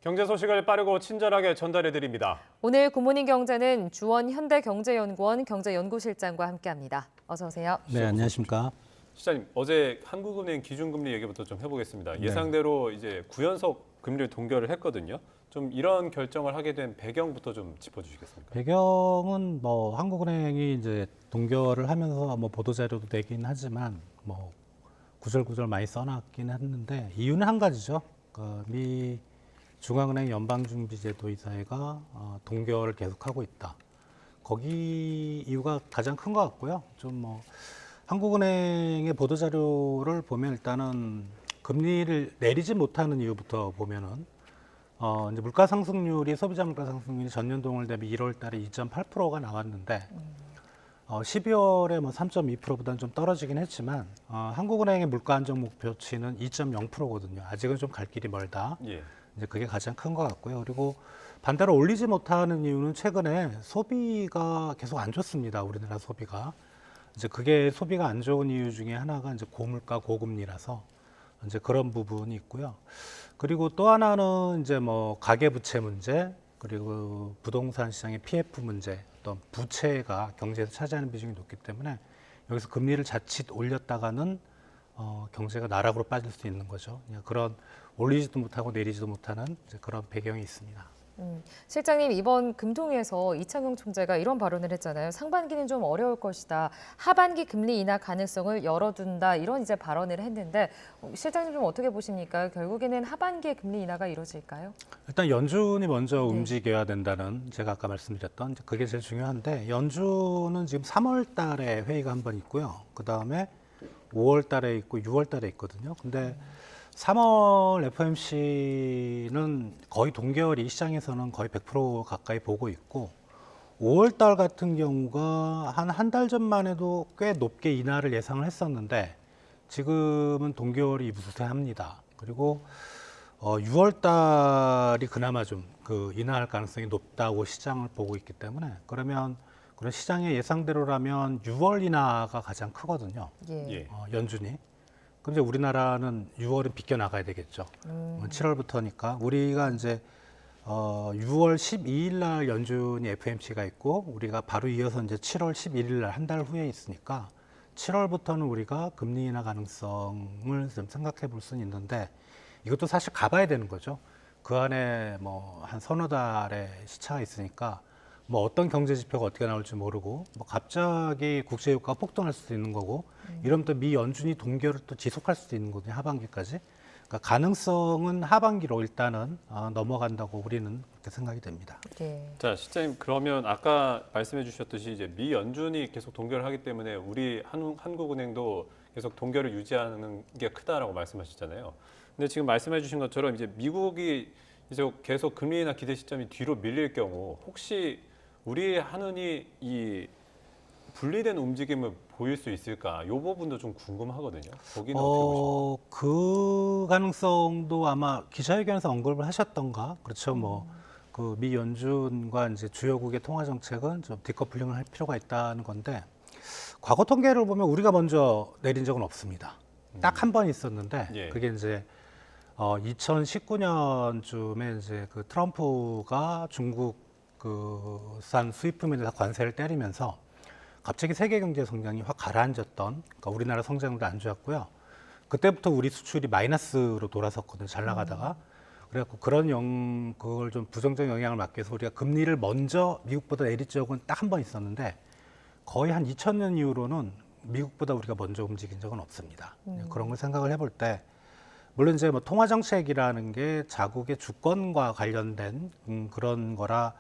경제 소식을 빠르고 친절하게 전달해 드립니다. 오늘 굿모닝 경제는 주원 현대경제연구원 경제연구실장과 함께합니다. 어서 오세요. 네, 안녕하십니까. 시장님, 어제 한국은행 기준금리 얘기부터 좀 해보겠습니다. 예상대로 이제 9연속 금리를 동결을 했거든요. 좀 이런 결정을 하게 된 배경부터 좀 짚어주시겠습니까? 배경은 뭐 한국은행이 이제 동결을 하면서 뭐 보도자료도 내긴 하지만 뭐 구절구절 많이 써놨긴 했는데 이유는 한 가지죠. 미 중앙은행 연방준비제도이사회가 동결을 계속하고 있다. 거기 이유가 가장 큰 것 같고요. 좀 뭐 한국은행의 보도자료를 보면 일단은 금리를 내리지 못하는 이유부터 보면은 이제 물가 상승률이 소비자 물가 상승률이 전년 동월 대비 1월 달에 2.8%가 나왔는데 12월에 뭐 3.2%보다는 좀 떨어지긴 했지만 한국은행의 물가 안정 목표치는 2.0%거든요. 아직은 좀 갈 길이 멀다. 예. 이제 그게 가장 큰 것 같고요. 그리고 반대로 올리지 못하는 이유는 최근에 소비가 계속 안 좋습니다. 우리나라 소비가. 이제 그게 소비가 안 좋은 이유 중에 하나가 이제 고물가 고금리라서 이제 그런 부분이 있고요. 그리고 또 하나는 이제 뭐 가계부채 문제, 그리고 부동산 시장의 PF 문제, 어떤 부채가 경제에서 차지하는 비중이 높기 때문에 여기서 금리를 자칫 올렸다가는 경제가 나락으로 빠질 수 있는 거죠. 그냥 그런 올리지도 못하고 내리지도 못하는 이제 그런 배경이 있습니다. 실장님, 이번 금통위에서 이창용 총재가 이런 발언을 했잖아요. 상반기는 좀 어려울 것이다. 하반기 금리 인하 가능성을 열어둔다. 이런 이제 발언을 했는데 실장님 좀 어떻게 보십니까? 결국에는 하반기에 금리 인하가 이루어질까요? 일단 연준이 먼저 움직여야 된다는 제가 아까 말씀드렸던 그게 제일 중요한데 연준은 지금 3월 달에 회의가 한 번 있고요. 그다음에 5월 달에 있고 6월 달에 있거든요. 근데 3월 FOMC는 거의 동결이 시장에서는 거의 100% 가까이 보고 있고 5월 달 같은 경우가 한 달 전만 해도 꽤 높게 인하를 예상을 했었는데 지금은 동결이 무색합니다. 그리고 6월 달이 그나마 좀 그 인하할 가능성이 높다고 시장을 보고 있기 때문에 그러면 그런 시장의 예상대로라면 6월 인하가 가장 크거든요. 예. 연준이. 그럼 이제 우리나라는 6월은 비껴 나가야 되겠죠. 7월부터니까 우리가 이제 6월 12일 날 연준이 FOMC가 있고 우리가 바로 이어서 이제 7월 11일 날 한 달 후에 있으니까 7월부터는 우리가 금리 인하 가능성을 좀 생각해 볼 수는 있는데 이것도 사실 가봐야 되는 거죠. 그 안에 뭐 한 서너 달의 시차가 있으니까 뭐 어떤 경제 지표가 어떻게 나올지 모르고 뭐 갑자기 국제 유가가 폭등할 수도 있는 거고 이러면 또 미 연준이 동결을 또 지속할 수도 있는 거거든요. 하반기까지. 그러니까 가능성은 하반기로 일단은 넘어간다고 우리는 그렇게 생각이 됩니다. 예. 자, 실장님, 그러면 아까 말씀해 주셨듯이 이제 미 연준이 계속 동결을 하기 때문에 우리 한국은행도 계속 동결을 유지하는 게 크다라고 말씀하셨잖아요. 근데 지금 말씀해 주신 것처럼 이제 미국이 이제 계속 금리 인하 기대 시점이 뒤로 밀릴 경우 혹시 우리 한은이 이 분리된 움직임을 보일 수 있을까? 이 부분도 좀 궁금하거든요. 거기는 어떻게 보십니까? 그 가능성도 아마 기자회견에서 언급을 하셨던가? 그렇죠. 뭐 그 미 연준과 이제 주요국의 통화 정책은 좀 디커플링을 할 필요가 있다는 건데 과거 통계를 보면 우리가 먼저 내린 적은 없습니다. 딱 한 번 있었는데 예. 그게 이제 2019년쯤에 이제 그 트럼프가 중국 그산 수입품에 대해서 관세를 때리면서 갑자기 세계 경제 성장이 확 가라앉았던, 그러니까 우리나라 성장도 안 좋았고요. 그때부터 우리 수출이 마이너스로 돌아섰거든요. 잘 나가다가. 그래갖고 그걸 좀 부정적 영향을 막기 위해서 우리가 금리를 먼저 미국보다 내린 적은 딱 한 번 있었는데 거의 한 2000년 이후로는 미국보다 우리가 먼저 움직인 적은 없습니다. 그런 걸 생각을 해볼 때 물론 이제 뭐 통화 정책이라는 게 자국의 주권과 관련된 그런 거라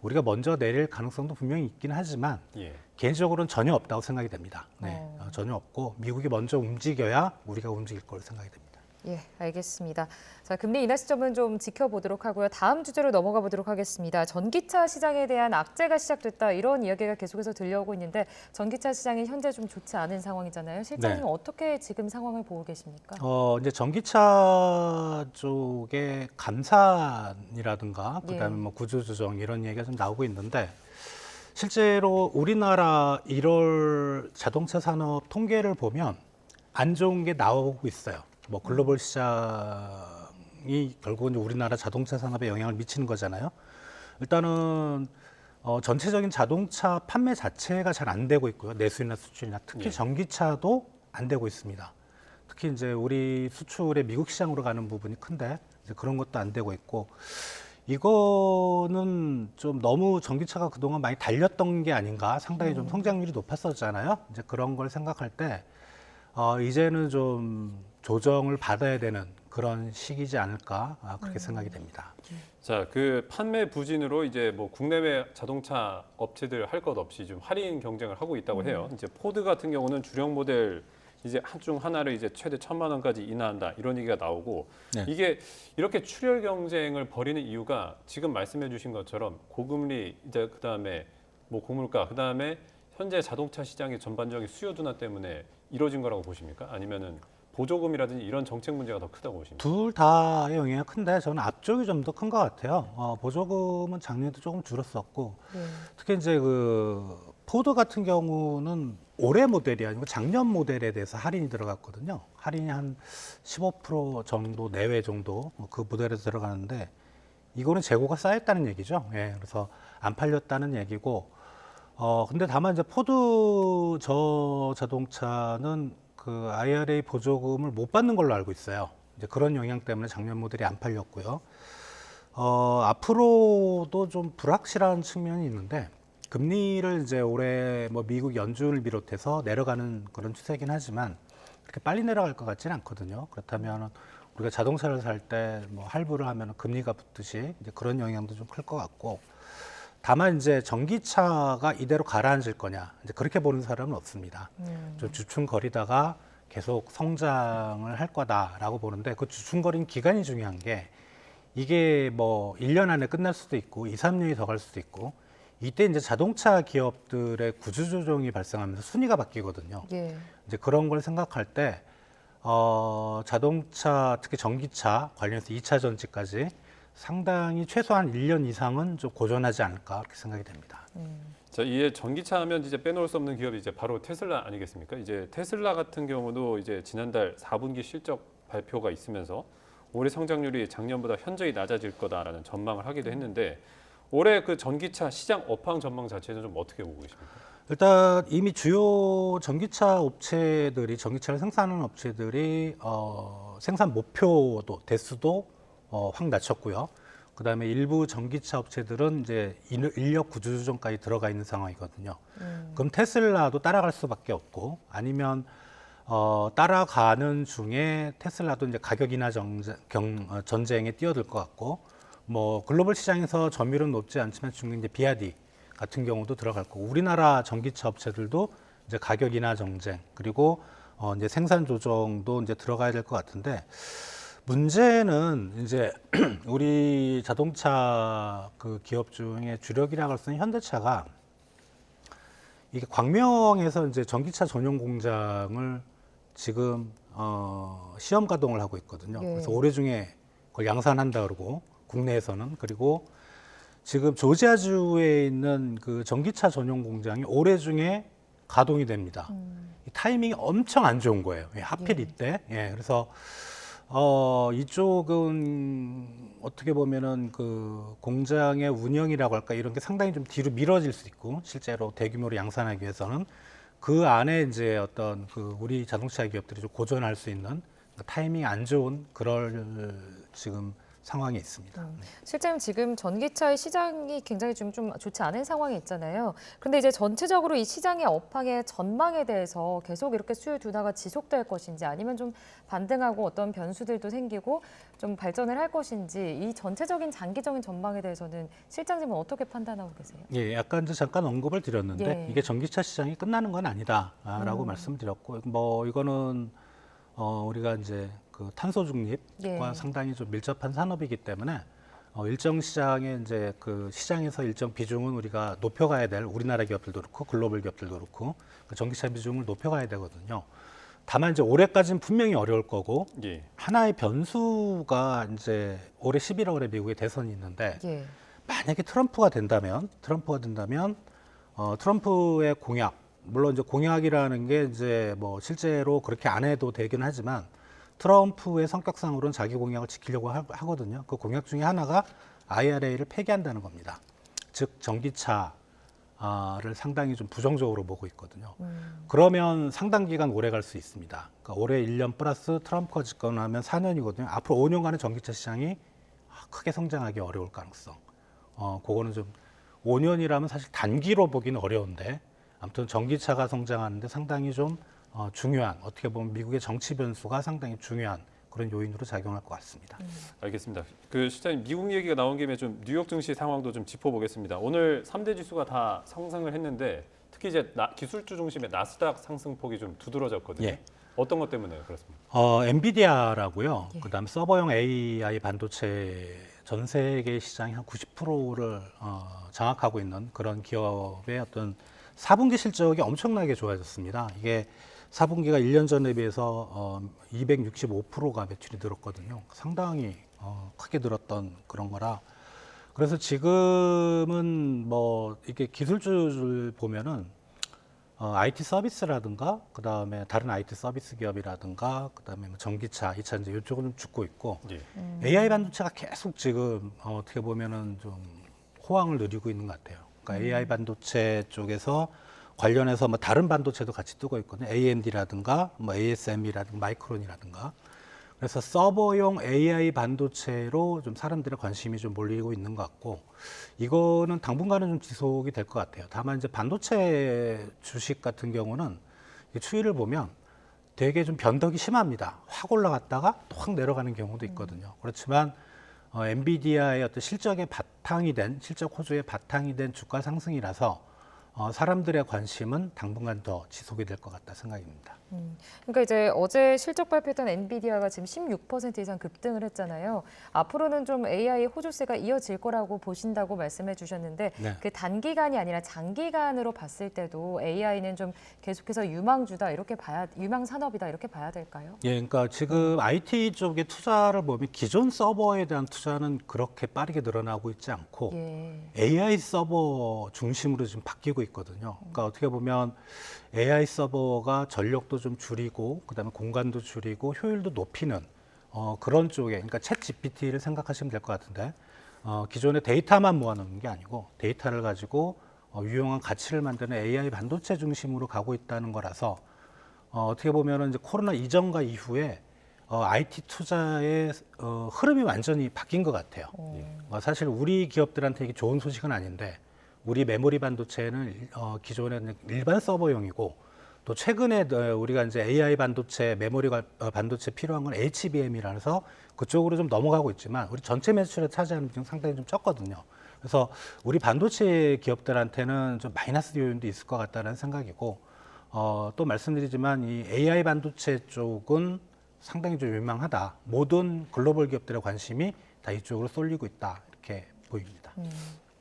우리가 먼저 내릴 가능성도 분명히 있긴 하지만 예. 개인적으로는 전혀 없다고 생각이 됩니다. 네, 전혀 없고 미국이 먼저 움직여야 우리가 움직일 걸로 생각이 됩니다. 예, 알겠습니다. 자, 금리 인하 시점은 좀 지켜보도록 하고요. 다음 주제로 넘어가 보도록 하겠습니다. 전기차 시장에 대한 악재가 시작됐다 이런 이야기가 계속해서 들려오고 있는데 전기차 시장이 현재 좀 좋지 않은 상황이잖아요. 실장님은 어떻게 지금 상황을 보고 계십니까? 이제 전기차 쪽에 감산이라든가 그다음에 뭐 구조조정 이런 얘기가 좀 나오고 있는데 실제로 우리나라 1월 자동차 산업 통계를 보면 안 좋은 게 나오고 있어요. 뭐 글로벌 시장의 경쟁이 결국은 우리나라 자동차 산업에 영향을 미치는 거잖아요. 일단은 전체적인 자동차 판매 자체가 잘 안 되고 있고요. 내수이나 수출이나 특히 예. 전기차도 안 되고 있습니다. 특히 이제 우리 수출의 미국 시장으로 가는 부분이 큰데 이제 그런 것도 안 되고 있고 이거는 좀 너무 전기차가 그동안 많이 달렸던 게 아닌가. 상당히 좀 성장률이 높았었잖아요. 이제 그런 걸 생각할 때 이제는 좀 조정을 받아야 되는 그런 시기지 않을까 그렇게 생각이 됩니다. 자, 그 판매 부진으로 이제 뭐 국내외 자동차 업체들 할 것 없이 좀 할인 경쟁을 하고 있다고 해요. 이제 포드 같은 경우는 주력 모델 이제 한중 하나를 이제 최대 1,000만 원까지 인하한다 이런 얘기가 나오고 네. 이게 이렇게 출혈 경쟁을 벌이는 이유가 지금 말씀해주신 것처럼 고금리 이제 그다음에 뭐 고물가 그다음에 현재 자동차 시장의 전반적인 수요 둔화 때문에 이루어진 거라고 보십니까? 아니면은 보조금이라든지 이런 정책 문제가 더 크다고 보십니까? 둘 다의 영향이 큰데 저는 앞쪽이 좀 더 큰 것 같아요. 보조금은 작년에도 조금 줄었었고 네. 특히 이제 그 포드 같은 경우는 올해 모델이 아니고 작년 모델에 대해서 할인이 들어갔거든요. 할인이 한 15% 정도 내외 정도 그 모델에서 들어가는데 이거는 재고가 쌓였다는 얘기죠. 예, 그래서 안 팔렸다는 얘기고 근데 다만 이제 포드 자동차는 그 IRA 보조금을 못 받는 걸로 알고 있어요. 이제 그런 영향 때문에 작년 모델이 안 팔렸고요. 앞으로도 좀 불확실한 측면이 있는데 금리를 이제 올해 뭐 미국 연준을 비롯해서 내려가는 그런 추세긴 하지만 그렇게 빨리 내려갈 것 같지는 않거든요. 그렇다면 우리가 자동차를 살 때 뭐 할부를 하면 금리가 붙듯이 이제 그런 영향도 좀 클 것 같고 다만 이제 전기차가 이대로 가라앉을 거냐 이제 그렇게 보는 사람은 없습니다. 좀 주춤거리다가 계속 성장을 할 거다라고 보는데 그 주춤거리는 기간이 중요한 게 이게 뭐 1년 안에 끝날 수도 있고 2, 3년이 더 갈 수도 있고 이때 이제 자동차 기업들의 구조조정이 발생하면서 순위가 바뀌거든요. 예. 이제 그런 걸 생각할 때 자동차 특히 전기차 관련해서 2차 전지까지 상당히 최소한 1년 이상은 좀 고전하지 않을까 그렇게 생각이 됩니다. 자, 이에 전기차 하면 이제 빼놓을 수 없는 기업이 이제 바로 테슬라 아니겠습니까? 이제 테슬라 같은 경우도 이제 지난달 4분기 실적 발표가 있으면서 올해 성장률이 작년보다 현저히 낮아질 거다라는 전망을 하기도 했는데 올해 그 전기차 시장 업황 전망 자체는 좀 어떻게 보고 계십니까? 일단 이미 주요 전기차 업체들이 전기차를 생산하는 업체들이 생산 목표도 대수도 확 낮췄고요. 그다음에 일부 전기차 업체들은 이제 인력 구조조정까지 들어가 있는 상황이거든요. 그럼 테슬라도 따라갈 수밖에 없고 아니면 따라가는 중에 테슬라도 이제 가격 인하 전쟁에 뛰어들 것 같고 뭐 글로벌 시장에서 점유율은 높지 않지만 중국 이제 비아디 같은 경우도 들어갈 거고 우리나라 전기차 업체들도 이제 가격 인하 정쟁 그리고 이제 생산 조정도 이제 들어가야 될 것 같은데 문제는 이제 우리 자동차 그 기업 중에 주력이라고 할 수 있는 현대차가 이게 광명에서 이제 전기차 전용 공장을 지금 시험 가동을 하고 있거든요. 예. 그래서 올해 중에 그걸 양산한다 그러고 국내에서는 그리고 지금 조지아주에 있는 그 전기차 전용 공장이 올해 중에 가동이 됩니다. 이 타이밍이 엄청 안 좋은 거예요. 하필 이때. 예, 그래서 이쪽은 어떻게 보면은 그 공장의 운영이라고 할까 이런 게 상당히 좀 뒤로 미뤄질 수 있고 실제로 대규모로 양산하기 위해서는 그 안에 이제 어떤 그 우리 자동차 기업들이 좀 고전할 수 있는 타이밍이 안 좋은 그럴 지금 상황이 있습니다. 실제로 지금 전기차의 시장이 굉장히 좀 좋지 않은 상황이 있잖아요. 그런데 이제 전체적으로 이 시장의 업황의 전망에 대해서 계속 이렇게 수요 둔화가 지속될 것인지 아니면 좀 반등하고 어떤 변수들도 생기고 좀 발전을 할 것인지 이 전체적인 장기적인 전망에 대해서는 실장님은 어떻게 판단하고 계세요? 예, 약간 이제 잠깐 언급을 드렸는데 예. 이게 전기차 시장이 끝나는 건 아니다라고 말씀드렸고 뭐 이거는 우리가 이제 그 탄소 중립과 예. 상당히 좀 밀접한 산업이기 때문에 일정 시장에 이제 그 시장에서 일정 비중은 우리가 높여가야 될 우리나라 기업들도 그렇고 글로벌 기업들도 그렇고 그 전기차 비중을 높여가야 되거든요. 다만 이제 올해까지는 분명히 어려울 거고 예. 하나의 변수가 이제 올해 11월에 미국에 대선이 있는데 예. 만약에 트럼프가 된다면 트럼프의 공약 물론 이제 공약이라는 게 이제 뭐 실제로 그렇게 안 해도 되긴 하지만 트럼프의 성격상으로는 자기 공약을 지키려고 하거든요. 그 공약 중에 하나가 IRA를 폐기한다는 겁니다. 즉 전기차를 상당히 좀 부정적으로 보고 있거든요. 그러면 상당 기간 오래 갈 수 있습니다. 그러니까 올해 1년 플러스 트럼프가 집권하면 4년이거든요. 앞으로 5년간의 전기차 시장이 크게 성장하기 어려울 가능성. 그거는 좀 5년이라면 사실 단기로 보기는 어려운데 아무튼 전기차가 성장하는데 상당히 좀 중요한, 어떻게 보면 미국의 정치 변수가 상당히 중요한 그런 요인으로 작용할 것 같습니다. 알겠습니다. 그 실장님 미국 얘기가 나온 김에 좀 뉴욕 증시 상황도 좀 짚어보겠습니다. 오늘 3대 지수가 다 상승을 했는데 특히 이제 기술주 중심의 나스닥 상승폭이 좀 두드러졌거든요. 예. 어떤 것 때문에 그렇습니까? 엔비디아라고요. 예. 그다음 서버용 AI 반도체 전 세계 시장의 한 90%를 장악하고 있는 그런 기업의 어떤 4분기 실적이 엄청나게 좋아졌습니다. 이게 4분기가 1년 전에 비해서 265%가 매출이 늘었거든요. 상당히 크게 늘었던 그런 거라. 그래서 지금은 뭐 이게 기술주를 보면은 IT 서비스라든가 그다음에 다른 IT 서비스 기업이라든가 그다음에 뭐 전기차, 이차전지 이쪽은 좀 죽고 있고 예. AI 반도체가 계속 지금 어떻게 보면은 좀 호황을 누리고 있는 것 같아요. 그러니까 AI 반도체 쪽에서 관련해서 뭐 다른 반도체도 같이 뜨고 있거든요. AMD라든가 뭐 ASM이라든가 마이크론이라든가. 그래서 서버용 AI 반도체로 좀 사람들의 관심이 좀 몰리고 있는 것 같고, 이거는 당분간은 좀 지속이 될 것 같아요. 다만 이제 반도체 주식 같은 경우는 이 추이를 보면 되게 좀 변덕이 심합니다. 확 올라갔다가 또 확 내려가는 경우도 있거든요. 그렇지만 엔비디아의 어떤 실적의 바탕이 된, 실적 호조의 바탕이 된 주가 상승이라서 사람들의 관심은 당분간 더 지속이 될 것 같다 생각입니다. 그러니까 이제 어제 실적 발표했던 엔비디아가 지금 16% 이상 급등을 했잖아요. 앞으로는 좀 AI 호조세가 이어질 거라고 보신다고 말씀해 주셨는데 네. 그 단기간이 아니라 장기간으로 봤을 때도 AI는 좀 계속해서 유망주다 이렇게 봐야, 유망 산업이다 이렇게 봐야 될까요? 예, 그러니까 지금 IT 쪽의 투자를 보면 기존 서버에 대한 투자는 그렇게 빠르게 늘어나고 있지 않고 예. AI 서버 중심으로 지금 바뀌고 있거든요. 그러니까 어떻게 보면 AI 서버가 전력도 좀 줄이고 그다음에 공간도 줄이고 효율도 높이는 그런 쪽에, 그러니까 챗 GPT를 생각하시면 될 것 같은데 기존에 데이터만 모아놓는 게 아니고 데이터를 가지고 유용한 가치를 만드는 AI 반도체 중심으로 가고 있다는 거라서 어떻게 보면은 이제 코로나 이전과 이후에 IT 투자의 흐름이 완전히 바뀐 것 같아요. 사실 우리 기업들한테 이게 좋은 소식은 아닌데 우리 메모리 반도체는 기존에는 일반 서버용이고 또 최근에 우리가 이제 AI 반도체, 메모리 반도체 필요한 건 HBM이라서 그쪽으로 좀 넘어가고 있지만 우리 전체 매출에 차지하는 비중 상당히 좀 적거든요. 그래서 우리 반도체 기업들한테는 좀 마이너스 요인도 있을 것 같다는 생각이고 또 말씀드리지만 이 AI 반도체 쪽은 상당히 좀 유망하다. 모든 글로벌 기업들의 관심이 다 이쪽으로 쏠리고 있다. 이렇게 보입니다.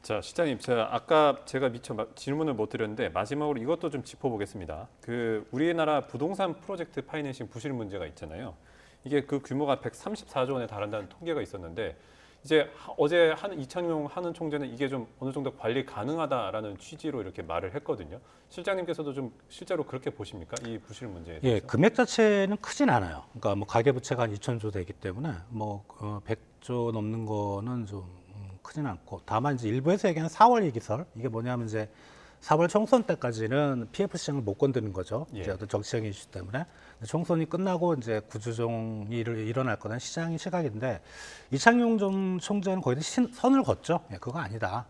자, 시장님, 아까 제가 미처 질문을 못 드렸는데 마지막으로 이것도 좀 짚어보겠습니다. 그 우리나라 부동산 프로젝트 파이낸싱 부실 문제가 있잖아요. 이게 그 규모가 134조 원에 달한다는 통계가 있었는데 이제 어제 이창용 한은 총재는 이게 좀 어느 정도 관리 가능하다라는 취지로 이렇게 말을 했거든요. 실장님께서도 좀 실제로 그렇게 보십니까? 이 부실 문제에 대해서? 예, 금액 자체는 크진 않아요. 그러니까 뭐 가계부채가 한 2,000조 되기 때문에 뭐 100조 넘는 거는 좀 크진 않고, 다만 이제 일부에서 얘기하는 4월 예기설, 이게 뭐냐면 이제 4월 총선 때까지는 PF 시장을 못 건드는 거죠. 예. 이제 어떤 정치적인 이슈 때문에. 총선이 끝나고 이제 구조조정이 일어날 거는 시장의 시각인데 이창용 전 총재는 거기서 선을 걷죠. 예, 그거 아니다.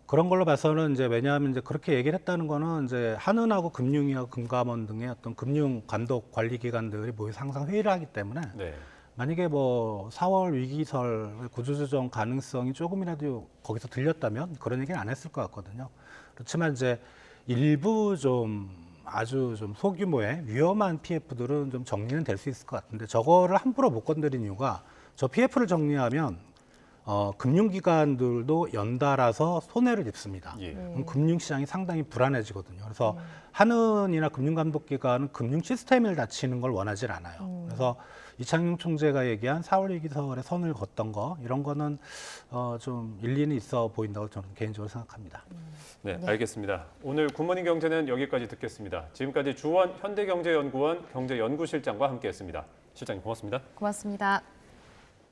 그런 걸로 봐서는 이제 왜냐하면 이제 그렇게 얘기를 했다는 거는 이제 한은하고 금융위하고 금감원 등의 어떤 금융 감독 관리 기관들이 모여서 항상 회의를 하기 때문에 네. 만약에 뭐 4월 위기설 구조조정 가능성이 조금이라도 거기서 들렸다면 그런 얘기는 안 했을 것 같거든요. 그렇지만 이제 일부 좀 아주 좀 소규모의 위험한 PF들은 좀 정리는 될 수 있을 것 같은데 저거를 함부로 못 건드린 이유가 저 PF를 정리하면 금융기관들도 연달아서 손해를 입습니다. 예. 그럼 금융시장이 상당히 불안해지거든요. 그래서 한은이나 금융감독기관은 금융 시스템을 닫히는 걸 원하지 않아요. 그래서 이창용 총재가 얘기한 4월 위기설에 선을 걷던 거 이런 거는 좀 일리는 있어 보인다고 저는 개인적으로 생각합니다. 네, 알겠습니다. 오늘 굿모닝 경제는 여기까지 듣겠습니다. 지금까지 주원 현대경제연구원 경제연구실장과 함께했습니다. 실장님 고맙습니다. 고맙습니다.